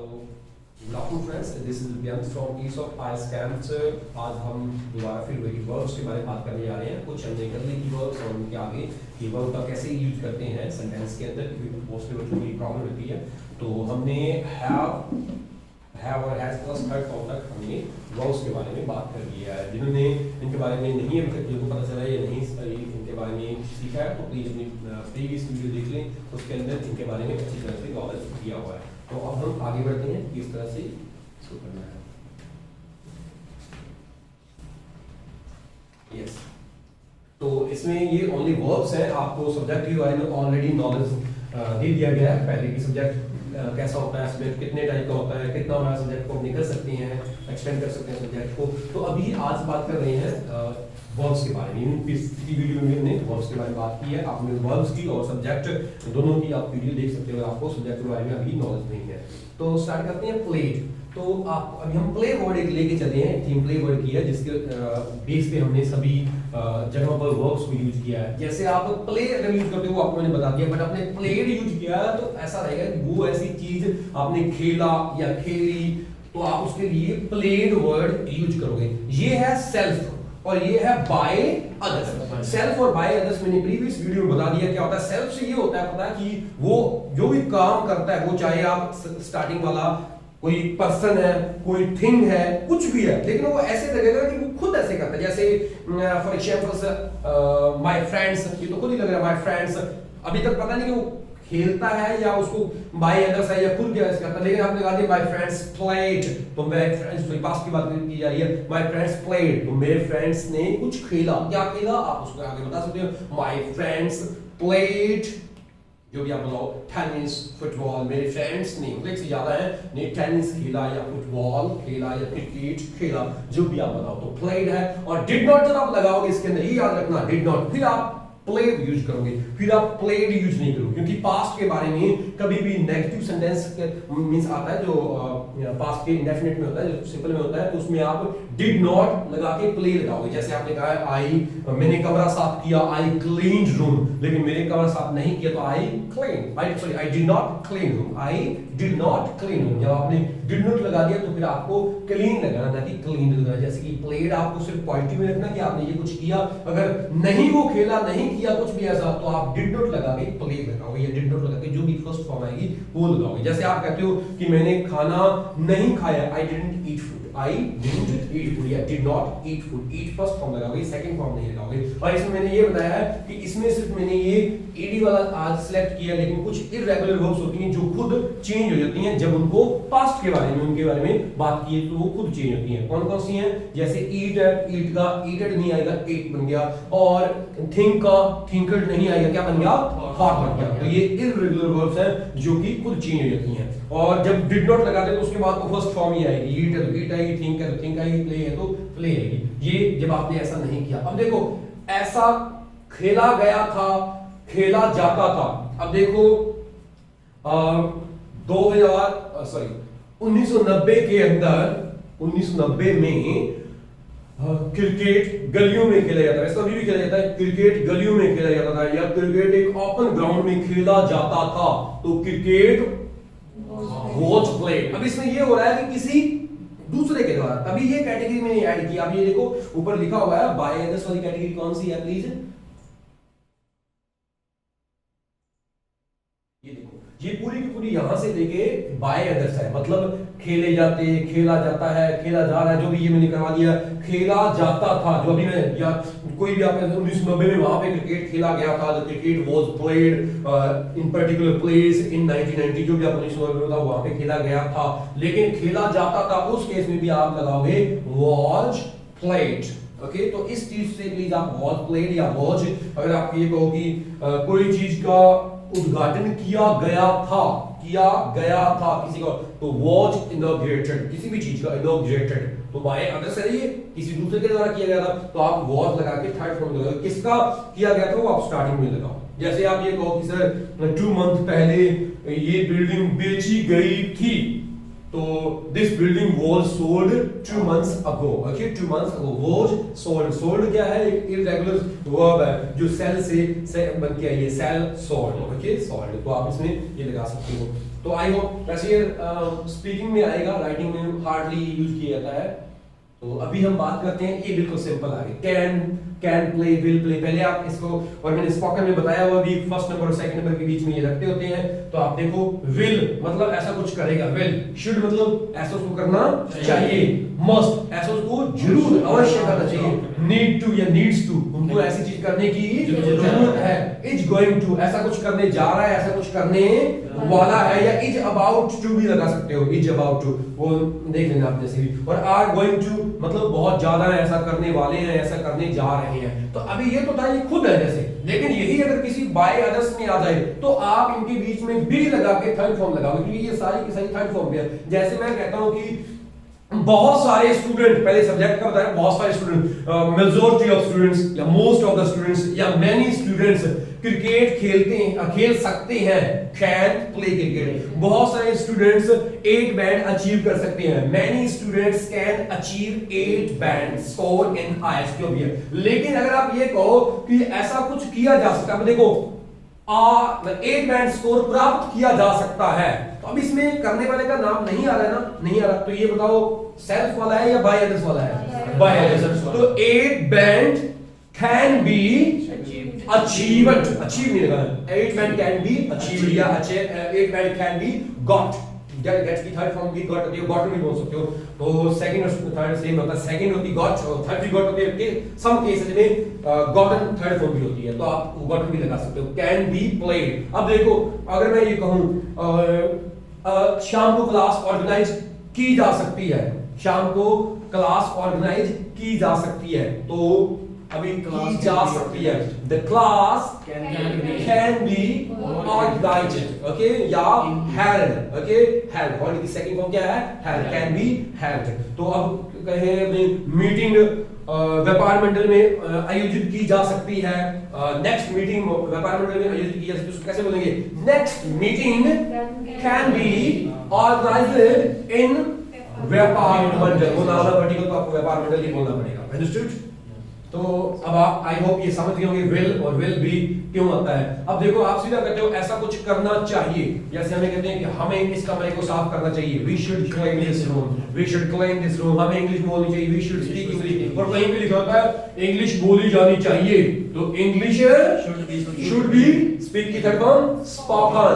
Good afternoon friends, this is Divyansh from east of I scams. आज हम दोबारा फिर वही वर्ब्स के बारे में बात करने जा रहे हैं। कुछ हमने कर ली वर्ब्स और उनके आगे ये वर्ब का कैसे यूज करते हैं सेंटेंस के अंदर, क्योंकि मोस्टली बच्चों की प्रॉब्लम होती है। तो हमने हैव और हैज प्लस थर्ड फॉर्म तक हमने वर्ब्स के बारे में बात कर लिया है। जिन्होंने इनके बारे में नहीं है, जिनको पता चला या नहीं इनके बारे में सीखा है, तो प्लीज अपनी प्रीवियस वीडियो देख लें, उसके अंदर इनके बारे में अच्छी तरह से नॉलेज दिया हुआ है। तो अब हम आगे बढ़ते हैं किस तरह से इसको करना है। यस, तो इसमें ये ओनली वर्ब्स हैं। आपको सब्जेक्ट के बारे में ऑलरेडी नॉलेज दे दिया गया है पहले की। सब्जेक्ट कैसा होता है, सब्जेक्ट कितने टाइप का होता है, कितना हमारा सब्जेक्ट को हम निकल सकते हैं, एक्सटेंड कर सकते हैं सब्जेक्ट को। तो अभी आज बात कर रहे हैं वर्ब्स के बारे में। पिछली वीडियो में हमने वर्ब्स के बारे में बात की है। आपने वर्ब्स की और सब्जेक्ट दोनों की आप वीडियो देख सकते हो, आपको सब्जेक्ट के बारे में अभी नॉलेज नहीं है। तो स्टार्ट करते हैं प्लेड। तो आप अभी हम प्ले वर्ड एक लेके चले हैं, थीम प्ले वर्ड की है, जिसके बेस पे हमने सभी जगहों पर वर्ब्स को यूज किया है। जैसे आप प्ले अगर यूज करते हो आपको मैंने बता दिया, बट आपने प्लेड यूज किया तो ऐसा रहेगा कि वो ऐसी चीज आपने खेला या खेली, तो आप उसके लिए प्लेड वर्ड यूज करोगे। ये है सेल्फ और ये है बाय अदर्स। सेल्फ और बाय अदर्स मैंने प्रीवियस वीडियो में बता दिया क्या होता है। सेल्फ से ये होता है पता है कि वो जो भी काम करता है, वो चाहे आप स्टार्टिंग वाला कोई पर्सन है, कोई थिंग है, कुछ भी है, लेकिन वो ऐसे लगेगा कि वो खुद ऐसे करता है। जैसे फॉर एग्जांपल माय फ्रेंड्स, ये तो खुद ही लग रहा है माय फ्रेंड्स। अभी तक पता नहीं कि वो खेलता है या उसको बाय अदर्स है या खुद क्या करता है, लेकिन आपने कहा दिया माय फ्रेंड्स प्लेड, तो मेरे फ्रेंड्स तो पास्ट की बात की जा रही है। माय फ्रेंड्स प्लेड, तो मेरे फ्रेंड्स ने कुछ खेला। क्या खेला आप उसको आगे बता सकते हो। माय फ्रेंड्स प्लेड, जो भी आप बताओ, टेनिस, फुटबॉल। मेरे फ्रेंड्स ने एक से ज्यादा है, ने टेनिस खेला या फुटबॉल खेला या क्रिकेट खेला, जो भी आप बताओ। तो प्लेड है। और डिड नॉट जब आप लगाओगे इसके अंदर, ये याद रखना, डिड नॉट, फिर आप प्लेड यूज करोगे, फिर आप प्लेड यूज नहीं करोगे, क्योंकि पास्ट के बारे में कभी भी नेगेटिव सेंटेंस मींस आता है जो पास्ट के इंडेफिनिट में होता है, जो सिंपल में होता है, तो उसमें आप डिड नॉट लगा के प्ले लगाओगे। जैसे आपने कहा है आई, मैंने कमरा साफ किया, आई क्लीन्ड रूम, लेकिन मेरे कमरा साफ नहीं किया तो I did not clean room, I did not clean room. जब आपने डिड नॉट लगा दिया तो फिर आपको क्लीन लगाना था कि क्लीन लगाना। जैसे कि प्लेड आपको सिर्फ पॉजिटिव में रखना कि आपने ये कुछ किया, अगर नहीं वो खेला, नहीं किया कुछ भी ऐसा, तो आप डिड नॉट लगा के प्ले लगाओगे, या डिड नॉट लगा के जो भी फर्स्ट फॉर्म आएगी वो लगाओगे। जैसे आप कहते हो कि मैंने खाना नहीं खाया, I didn't eat food, I didn't eat food या did not eat food, eat first form लगाओगे, सेकंड फॉर्म नहीं लगाओगे। और इसमें मैंने ये बताया है कि इसमें सिर्फ मैंने ये ed वाला आज सिलेक्ट किया, लेकिन कुछ इररेगुलर वर्ब्स होती हैं जो खुद चेंज हो जाती हैं जब उनको पास्ट के बारे में, उनके बारे में बात की तो वो खुद चेंज होती हैं। कौन कौन सी हैं? जैसे eat है, eat का eated नहीं आएगा, ate बन गया। और think का thinked नहीं आएगा, क्या बन गया? thought बन गया। तो ये इररेगुलर वर्ब्स हैं जो कि खुद चेंज हो जाती हैं। और जब डिड नॉट लगाते हैं तो उसके बाद तो फर्स्ट फॉर्म ही आएगी, ईट है तो ईट आएगी, थिंक है तो थिंक आएगी, प्ले है तो प्ले आएगी। ये जब आपने ऐसा नहीं किया। अब देखो, ऐसा खेला गया था, खेला जाता था। अब देखो 1990 के अंदर, 1990 में क्रिकेट गलियों में खेला जाता है, ऐसा अभी भी खेला जाता है, क्रिकेट गलियों में खेला जाता था, या क्रिकेट एक ओपन ग्राउंड में खेला जाता था, तो क्रिकेट वॉच प्लेड। अब इसमें ये हो रहा है कि किसी दूसरे के द्वारा, तभी ये कैटेगरी में ऐड किया। अब ये देखो ऊपर लिखा हुआ है बाय अदर्स वाली कैटेगरी कौन सी है प्लीज, ये देखो, ये पूरी की पूरी यहां से लेके बाय अदर्स है, मतलब खेले जाते, खेला जाता है, खेला जा रहा है, जो भी ये मैंने करवा दिया। खेला जाता था, जो अभी मैं या कोई भी आप 1990 में वहां पे क्रिकेट खेला गया था, the cricket was played in particular place in 1990, जो भी आप 1990 में था वहां पे खेला गया था। लेकिन खेला जाता था, उस केस में भी आप लगाओगे वाज प्लेड। ओके, तो इस चीज से प्लीज आप वाज प्लेड या वाज, अगर आप ये कहो कि कोई चीज का उद्घाटन किया गया था किसी का, तो वाज इनॉग्रेटेड, किसी भी चीज का इनॉग्रेटेड, तो बाय अदर्स है, ये किसी दूसरे के द्वारा किया गया था, तो आप वाज लगा के थर्ड फॉर्म लगाओ। किसका किया गया था वो आप स्टार्टिंग में लगाओ। जैसे आप ये कहो कि सर 2 मंथ पहले ये बिल्डिंग बेची गई थी, तो this building was sold 2 months ago। Okay, 2 months ago was sold. Sold क्या है? एक इररेगुलर वर्ब है जो सेल से बन के आई है, सेल सोल्ड। ओके, सोल्ड, तो आप इसमें ये लगा सकते हो। तो आई होप वैसे ये स्पीकिंग में आएगा, राइटिंग में हार्डली यूज किया जाता है। तो अभी हम बात करते हैं, ये बिल्कुल सिंपल आ गए, कैन प्ले, विल प्ले। पहले आप इसको, और मैंने स्पोकन में बताया हुआ भी, फर्स्ट नंबर और सेकंड नंबर के बीच में ये रखते होते हैं। तो आप देखो, विल मतलब ऐसा कुछ करेगा, विल, शुड मतलब ऐसा उसको करना चाहिए, मस्ट ऐसा उसको जरूर अवश्य करना चाहिए, नीड टू या नीड्स टू उनको ऐसी चीज करने की जरूरत है, इज गोइंग टू ऐसा कुछ करने जा रहा है, ऐसा कुछ करने वाला है, या इज अबाउट टू भी लगा सकते हो, इज अबाउट टू, वो देख लेना आप जैसे भी। और आर गोइंग टू मतलब बहुत ज्यादा ऐसा करने वाले हैं, ऐसा करने जा रहे हैं। तो अभी ये तो था, ये खुद है जैसे, लेकिन यही अगर किसी बाय अदर्स में आ जाए तो आप इनके बीच में बी लगा के थर्ड फॉर्म लगाओगे, क्योंकि ये सारी की सारी थर्ड फॉर्म पे है। जैसे मैं कहता हूं कि बहुत सारे स्टूडेंट, पहले सब्जेक्ट का बताया, बहुत सारे स्टूडेंट, मेजॉरिटी ऑफ स्टूडेंट्स या मोस्ट ऑफ द स्टूडेंट्स या मेनी स्टूडेंट्स क्रिकेट खेलते हैं, खेल सकते हैं, कैन प्ले क्रिकेट। बहुत सारे स्टूडेंट्स 8 बैंड अचीव कर सकते हैं, many students can achieve 8 band score in IAS जो भी है। लेकिन अगर आप ये कहो कि ऐसा कुछ किया जा सकता है, देखो 8 बैंड स्कोर प्राप्त किया जा सकता है, तो अब इसमें करने वाले का नाम नहीं आ रहा है ना, नहीं आ रहा, तो ये बताओ सेल्फ वाला है या बाय अदर्स वाला है? By others. तो 8 band can be achieved, achieve नहीं लगा, 8 बैंड कैन बी अचीव्ड या 8 band can be got, gets की थर्ड फॉर्म भी गॉट होती है, गॉट भी बोल सकते हो। तो सेकंड और थर्ड सेम होता है, सेकंड होती गॉट और थर्ड भी गॉट होती है। सम केसेस में गॉटन थर्ड फॉर्म भी होती है, तो आप गॉटन भी लगा सकते हो, कैन बी प्लेड। अब देखो, अगर मैं ये कहूं शाम को क्लास ऑर्गेनाइज की जा सकती है, शाम को क्लास ऑर्गेनाइज की जा सकती है, तो अभी की जा सकती है, the class can be organised, okay, या हेल्ड, ओके, हेल्ड, और की सेकंड फॉर्म क्या है? Held, can be held. तो अब कहे मीटिंग व्यापार मंडल में आयोजित की जा सकती है, नेक्स्ट मीटिंग व्यापार मंडल में आयोजित की जा सकती है, कैसे बोलेंगे? Next meeting can be organized in व्यापार मंडल, वो नाम पर्टिकुलर तो आपको व्यापार मंडल ही बोलना पड़ेगा, अंडरस्टूड? तो अब आप आई होप ये समझ गए होंगे विल और विल बी क्यों आता है। अब देखो, आप सीधा कहते हो ऐसा कुछ करना चाहिए, जैसे हमें कहते हैं कि हमें इस कमरे को साफ करना चाहिए, we should clean this room, we should clean this room, हमें इंग्लिश बोलनी चाहिए, वी शुड स्पीक इंग्लिश, और कहीं पे लिखा होता है इंग्लिश बोली जानी चाहिए, तो इंग्लिश शुड बी स्पीक की थर्ड फॉर्म स्पोकन,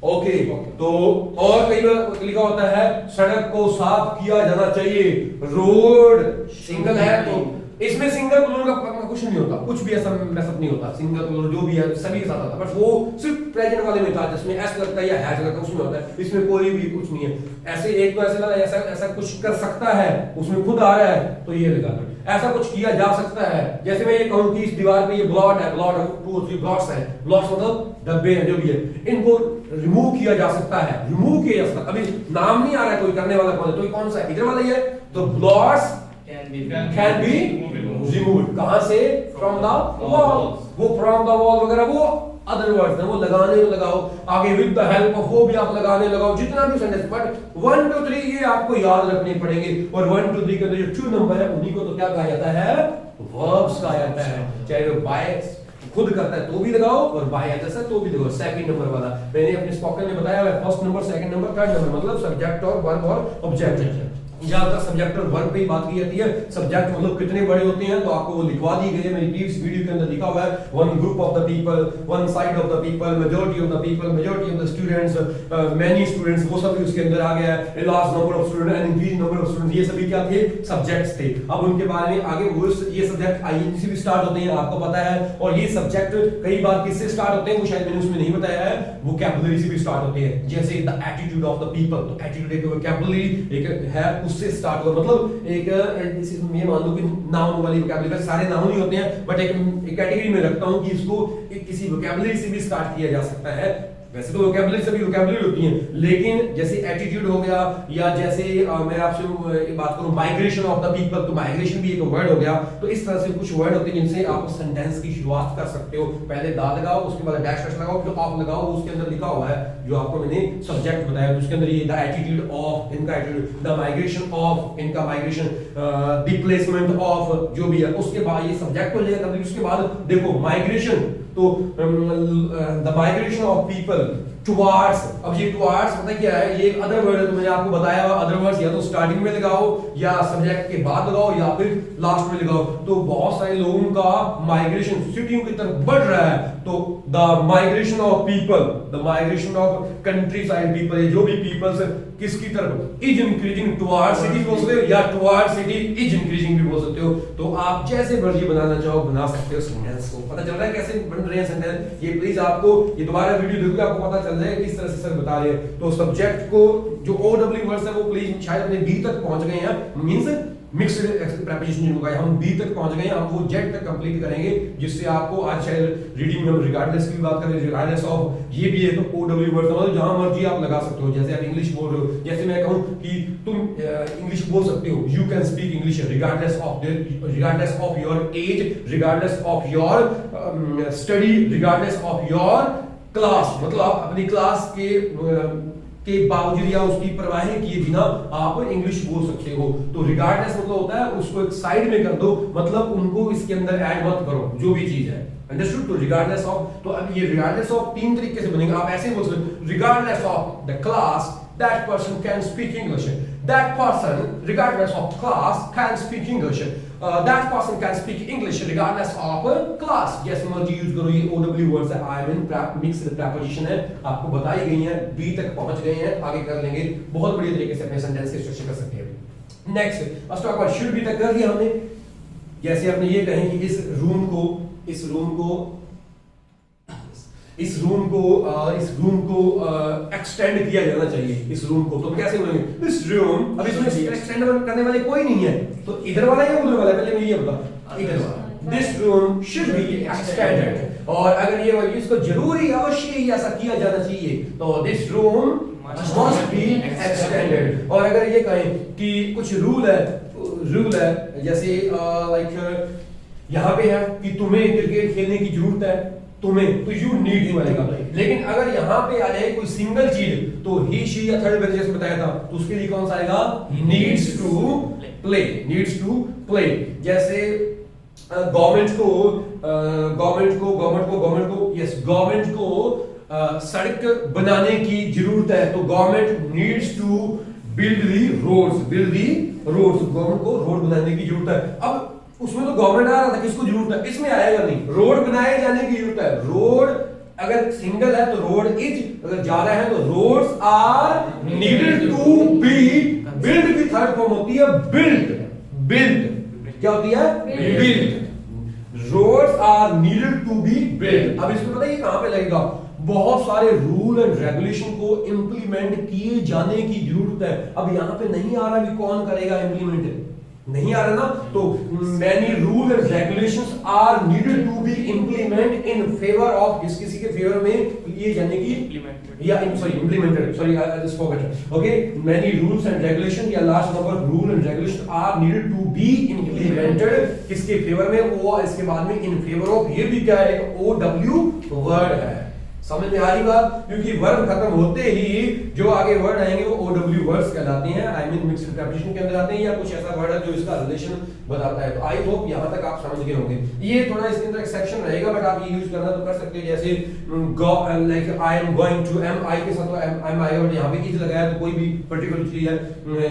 ओके। तो और कई बार लिखा होता है सड़क को साफ किया जाना चाहिए, रोड सिंगल है तो इसमें सिंगल प्लूरल का कुछ नहीं होता, कुछ भी ऐसा मैसअप नहीं होता, सिंगल प्लूरल जो भी है सभी के साथ आता है, बट वो सिर्फ प्रेजेंट वाले में था जिसमें एस लगता है या हैज लगता है, उसमें होता है, इसमें कोई भी कुछ नहीं है। ऐसे एक तो ऐसा ऐसा कुछ कर सकता है, उसमें खुद आ रहा है तो ये लगा दो, ऐसा कुछ किया जा सकता है। जैसे मैं ये कहूं कि इस दीवार पे ये ब्लॉट है, ब्लॉट 2 और 3 ब्लॉट्स है, ब्लॉट्स मतलब डब्बे हैं जो भी है, इनको रिमूव किया जा सकता है, रिमूव किया जा सकता है। अभी नाम नहीं आ रहा है कोई करने वाला कौन है, तो ये कौन सा है? इधर वाला ही है, तो ब्लॉट्स कैन बी रिमूव्ड। कहां से? फ्रॉम द वॉल, वो फ्रॉम द वॉल वगैरह वो अदर वर्ड्स है, वो लगाने में लगाओ, आगे विद द हेल्प ऑफ वो भी आप लगाने लगाओ, जितना भी सेंटेंस, बट 1 2 3 ये आपको याद रखने पड़ेंगे। और 1 2 3 के अंदर जो 2 नंबर है उन्हीं को तो क्या कहा जाता है? वर्ब्स कहा जाता है। चाहे वो बाय खुद करता है तो भी लगाओ और बाय जैसा तो भी लगाओ। सेकंड नंबर वाला मैंने अपने स्पोकन में बताया है, first number, second number, third number, मतलब सब्जेक्ट और वर्ब और ऑब्जेक्ट। जहां तक सब्जेक्ट और वर्ब पे ही बात की जाती है, सब्जेक्ट मतलब कितने बड़े होते हैं तो आपको वो लिखवा दी गई है, मेरी प्रीवियस वीडियो के अंदर लिखा हुआ है, one group of the people, one side of the people, majority of the people, majority of the students, many students, वो सब भी उसके अंदर आ गया है, large number of student and increase number of student, ये सभी क्या थे? सब्जेक्ट्स थे। अब उनके बारे में आगे वो ये सब्जेक्ट आईएनजी से भी स्टार्ट होते हैं, आपको पता है, और ये सब्जेक्ट कई बार किससे स्टार्ट होते हैं वो शायद मैंने उसमें नहीं बताया है, वोकैबुलरी से भी स्टार्ट होते हैं, जैसे the attitude of the people, तो एटीट्यूड एक वोकैबुलरी एक है, उससे स्टार्ट होगा, मतलब एक ये मान लो कि नाउन वाली वोकैबुलरी, सारे नाउन ही होते हैं, बट एक कैटेगरी में रखता हूं कि इसको एक किसी वोकैबुलरी से भी स्टार्ट किया जा सकता है। वैसे तो वोकैबुलरी सभी वोकैबुलरी होती हैं, लेकिन जैसे एटीट्यूड हो गया, या जैसे मैं आपसे एक बात करूं माइग्रेशन ऑफ द पीपल, तो माइग्रेशन भी एक वर्ड हो गया। तो इस तरह से कुछ वर्ड होते हैं जिनसे आप सेंटेंस की शुरुआत कर सकते हो, पहले दा लगाओ, उसके बाद डैश डैश लगाओ, फिर ऑफ लगाओ, उसके अंदर लिखा हुआ है जो आपको मैंने सब्जेक्ट बताया, उसके अंदर ये द एटीट्यूड ऑफ, इनका एटीट्यूड, द माइग्रेशन ऑफ, इनका माइग्रेशन, द प्लेसमेंट ऑफ, जो भी है, उसके बाद ये सब्जेक्ट हो जाएगा। उसके बाद देखो माइग्रेशन, तो the migration of people towards. अब ये टुवार्ड्स पता क्या है, ये एक अदर वर्ड है, तो मैंने आपको बताया अदर वर्ड्स या तो स्टार्टिंग में लगाओ या सब्जेक्ट के बाद लगाओ या फिर लास्ट में लगाओ। तो बहुत सारे लोगों का माइग्रेशन सिटियों की तरफ बढ़ रहा है, तो the migration of people, the migration of country side people, जो भी पीपल्स किसकी तरफ, इज इंक्रीजिंग टुवार्ड्स सिटी बोल सकते हो या टुवार्ड्स सिटी इज इंक्रीजिंग भी बोल सकते हो। तो आप जैसे मर्जी बनाना चाहो बना सकते हो सेंटेंस को। पता चल रहा है कैसे बन रहे हैं सेंटेंस? ये प्लीज आपको ये दोबारा वीडियो देखोगे आपको पता चल जाएगा किस तरह से सर बता रहे हैं। तो सब्जेक्ट को जो OW वर्ड्स है वो प्लीज शायद अपने बी तक पहुंच गए हैं, मींस मिक्स्ड प्रीपोजिशन जिनको कहा हम बी तक पहुंच गए हैं, हम वो जेड तक कंप्लीट करेंगे, जिससे आपको आज शायद रीडिंग में हम रिगार्डलेस की बात करें, रिगार्डलेस ऑफ ये भी है तो OW वर्ड मतलब जहां मर्जी आप लगा सकते हो। जैसे आप इंग्लिश बोल रहे हो, जैसे मैं कहूं कि तुम इंग्लिश बोल सकते हो, you can speak English regardless of your age, regardless of your study, regardless of your class, मतलब आप अपनी क्लास के बावजूद या उसकी परवाह किए बिना आप इंग्लिश बोल सकते हो। तो रिगार्डलेस मतलब होता है उसको एक साइड में कर दो, मतलब उनको इसके अंदर ऐड मत करो जो भी चीज है, अंडरस्टूड? तो रिगार्डलेस ऑफ, तो अब ये रिगार्डलेस ऑफ तीन तरीके से बनेगा। आप ऐसे बोल सकते हो regardless of the class that person can speak English, that person regardless of class can speak English, that person can speak English regardless of class। जैसे मर्जी यूज करो, ये OW वर्ड्स है, I am in mixed preposition है, आपको बताई गई है, बी तक पहुंच गए हैं, आगे कर लेंगे, बहुत बढ़िया तरीके से अपने सेंटेंस के स्ट्रक्चर कर सकते हैं। Next let's talk about should be तक कर दिया हमने। जैसे आपने ये कहें कि इस रूम को एक्सटेंड किया जाना चाहिए, इस रूम को। तो कैसे बोलेंगे दिस रूम? अब इसमें एक्सटेंड करने वाले कोई नहीं है, तो इधर वाला या उधर वाला? पहले मैं ये बता, इधर वाला। This room should be extended. और अगर ये इसको जरूरी अवश्य ही ऐसा किया जाना चाहिए, तो this room must be extended. और अगर ये कहें कि कुछ रूल है जैसे लाइक यहाँ पे है कि तुम्हें क्रिकेट खेलने की जरूरत है, तुम्हें, तो यू नीड ही बनेगा। लेकिन अगर यहाँ पे आ जाए कोई सिंगल चीज, तो ही शी या थर्ड वेरिएशन जैसे बताया था, तो उसके लिए कौन सा आएगा? Needs to play, needs to play. जैसे गवर्नमेंट को सड़क बनाने की जरूरत है, तो government needs to build the roads, government को रोड बनाने की जरूरत है। अब उसमें तो गवर्नमेंट आ रहा था, किसको जरूरत है? इसमें आएगा नहीं, रोड बनाए जाने की जरूरत है। रोड अगर सिंगल है तो रोड इज, अगर ज्यादा है तो roads are needed to be build की थर्ड फॉर्म होती है बिल्ड। क्या होती है? Build. Roads are needed to be build. अब इसमें पता है कहां पे लगेगा? बहुत सारे रूल एंड रेगुलेशन को इंप्लीमेंट किए जाने की जरूरत है। अब यहां पे नहीं आ रहा, भी कौन करेगा इंप्लीमेंट? नहीं आ रहा ना, तो many rules and regulations are needed to be implemented in favor of किसी के फेवर में लिए जाने की implemented sorry I just forgot okay many rules and regulations या large number of rules and regulations are needed to be implemented किसके favour में? वो इसके बाद में in favor of, ये भी क्या है? OW वर्ड है। समझ में आ रही बात? क्योंकि वर्ब खत्म होते ही जो आगे वर्ड आएंगे वो OW वर्ड्स कहलाते हैं, आई मीन मिक्स्ड प्रीपोजिशन के अंदर आते हैं, या कुछ ऐसा वर्ड है जो इसका रिलेशन बताता है। तो आई होप यहां तक आप समझ गए होंगे। ये थोड़ा इसके अंदर एक सेक्शन रहेगा, बट आप ये यूज करना तो कर सकते हो। जैसे like I am going to, am I के साथ तो एम आई और यहां पे इज लगाया तो कोई भी पर्टिकुलर चीज है,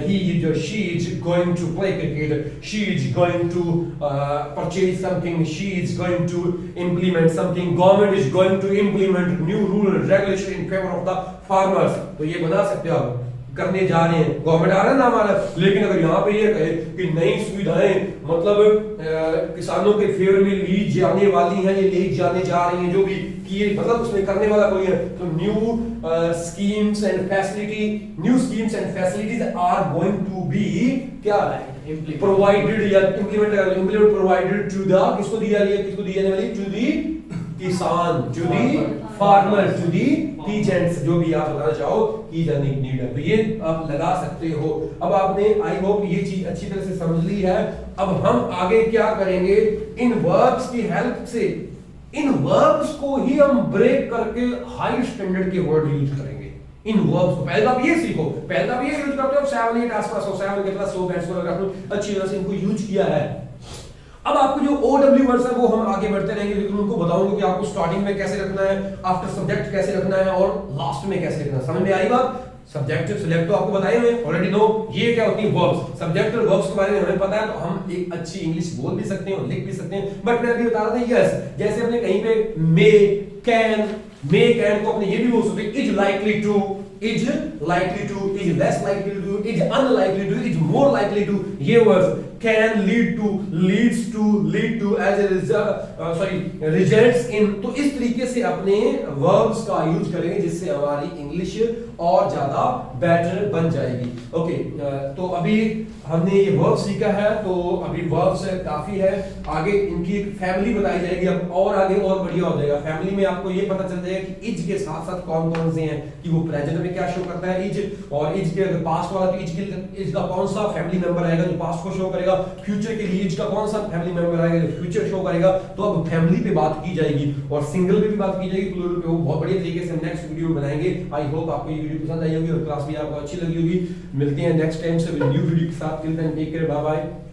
he is, she is going to play cricket, she is going to purchase something, she is going to implement something, government is going to implement new rule and regulation in favour of the farmers. तो ये बना सकते हो आप, करने जा रहे हैं, गवर्नमेंट आ रहा है ना हमारा। लेकिन अगर यहाँ पे ये कहे कि नई सुविधाएं मतलब किसानों के फेवर में ली जाने वाली हैं, ये ले जाने जा रही हैं, जो भी किए मतलब उसमें करने वाला कोई है, तो new schemes and facilities are going to be क्या प्रोवाइडेड या इम्प्लीमेंट प्रोवाइडेड टू द, किसको दी जा रही है, किसको दी जाने वाली? To the kisan, to the farmer, to the peasants, जो भी आप बताना चाहो की जाने की नीड है। तो ये आप लगा सकते हो। अब आपने आई होप ये चीज अच्छी तरह से समझ ली है। अब हम आगे क्या करेंगे? इन वर्ब्स की हेल्प से इन वर्ब्स को ही हम ब्रेक करके हाई स्टैंडर्ड के वर्ड यूज करेंगे। इन वर्ब्स को पहले आप ये सीखो, पहले आप ये यूज करते हो 7 8 आसपास हो, 7 के प्लस हो, बैंड्स को अगर आपने अच्छी तरह से इनको यूज किया है, अब आपको जो OW वर्ड्स है वो हम आगे बढ़ते रहेंगे, लेकिन उनको बताऊंगा कि आपको स्टार्टिंग में कैसे रखना है, आफ्टर सब्जेक्ट कैसे रखना है और लास्ट में कैसे रखना है। समझ में आई बात? सब्जेक्ट सिलेक्ट तो आपको बताए हुए ऑलरेडी नो, ये क्या होती है वर्ब्स। सब्जेक्ट और वर्ब्स के बारे में हमें पता है तो हम एक अच्छी इंग्लिश बोल भी सकते हैं और लिख भी सकते हैं। बट मैं अभी बता रहा था यस, जैसे हमने कहीं पे मे कैन को अपने ये भी बोल सकते हैं is likely to, is likely to, is less likely to, is unlikely to, is more likely to. ये words can, lead to, leads to, lead to, as a result, results in। तो इस तरीके से अपने verbs का use करेंगे जिससे हमारी इंग्लिश और ज्यादा बेटर बन जाएगी। ओके, तो अभी हमने ये वर्ब सीखा है, तो अभी वर्ब्स काफी है, आगे इनकी एक फैमिली बताई जाएगी। अब और आगे और बढ़िया हो जाएगा। फैमिली में आपको ये पता चल जाएगा कि इज के साथ साथ कौन कौन से हैं, कि वो प्रेजेंट में क्या शो करता है इज, और इज के अगर पास्ट वाला तो इज का कौन सा फैमिली मेंबर आएगा जो पास्ट को शो करेगा, फ्यूचर के लिए इज का कौन सा फैमिली मेंबर आएगा जो फ्यूचर शो करेगा। तो अब फैमिली पे बात की जाएगी और सिंगल पे भी बात की जाएगी, प्लूरल पे। वो बहुत बढ़िया तरीके से हम नेक्स्ट वीडियो बनाएंगे। आई होप आपको ये वीडियो पसंद आई होगी और क्लास भी आपको अच्छी लगी होगी। मिलते हैं नेक्स्ट टाइम से न्यू वीडियो के साथ। Till then take care, bye bye.